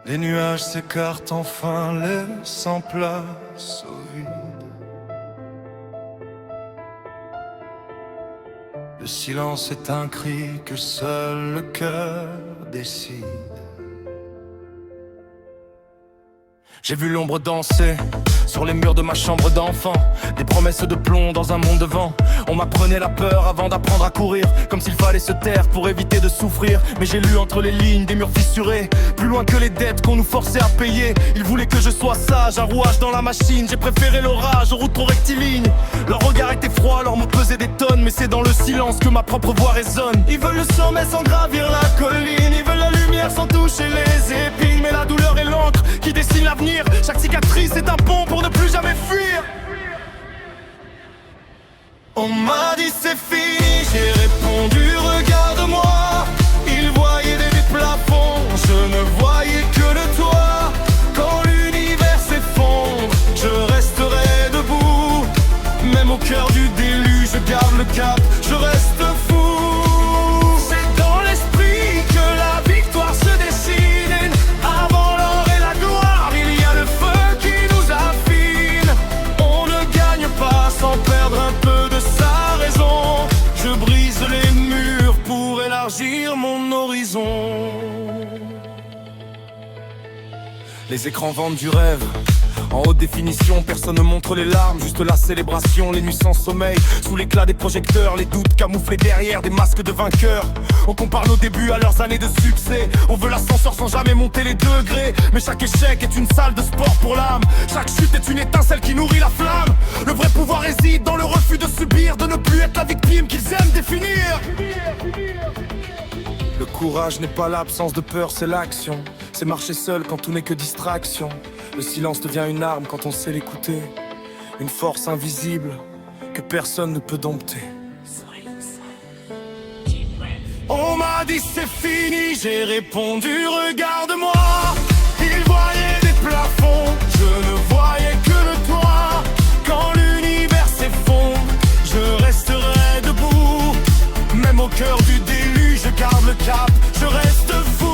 Les nuages s'écartent enfin, laissant place au vide. Le silence est un cri que seul le cœur décide. J'ai vu l'ombre danser sur les murs de ma chambre d'enfant. Des promesses de plomb dans un monde de vent. On m'apprenait la peur avant d'apprendre à courir, comme s'il fallait se taire pour éviter de souffrir. Mais j'ai lu entre les lignes des murs fissurés, plus loin que les dettes qu'on nous forçait à payer. Ils voulaient que je sois sage, un rouage dans la machine. J'ai préféré l'orage aux routes trop rectilignes. Leur regard était froid, leurs mots pesaient des tonnes. Mais c'est dans le silence que ma propre voix résonne. Ils veulent le sommet sans gravir la colline. Ils veulent la lumière sans toucher les épines. Mais la douleur est l'encre qui dessine l'avenir. Chaque cicatrice est un pont pour ne plus jamais fuir. On m'a dit c'est fini, j'ai répondu regarde-moi. Ils voyaient des plafonds, je ne voyais que le toit. Quand l'univers s'effondre, je resterai debout. Même au cœur du déluge, je garde le cap, je reste fou. C'est dans l'esprit que la victoire se dessine. Avant l'or et la gloire, il y a le feu qui nous affine. On ne gagne pas sans perdre un peu de sa raison. Je brise les murs pour élargir mon horizon. Les écrans vendent du rêve en haute définition, personne ne montre les larmes, juste la célébration, les nuits sans sommeil, sous l'éclat des projecteurs, les doutes camouflés derrière des masques de vainqueurs. On compare nos débuts à leurs années de succès, on veut l'ascenseur sans jamais monter les degrés. Mais chaque échec est une salle de sport pour l'âme, chaque chute est une étincelle qui nourrit la flamme. Le vrai pouvoir réside dans le refus de subir, de ne plus être la victime qu'ils aiment définir. Le courage n'est pas l'absence de peur, c'est l'action. C'est marcher seul quand tout n'est que distraction. Le silence devient une arme quand on sait l'écouter. Une force invisible que personne ne peut dompter. On m'a dit c'est fini, j'ai répondu regarde-moi. Ils voyaient des plafonds, je ne voyais que le toit. Quand l'univers s'effondre, je resterai debout. Même au cœur du déluge, je garde le cap, je reste fou.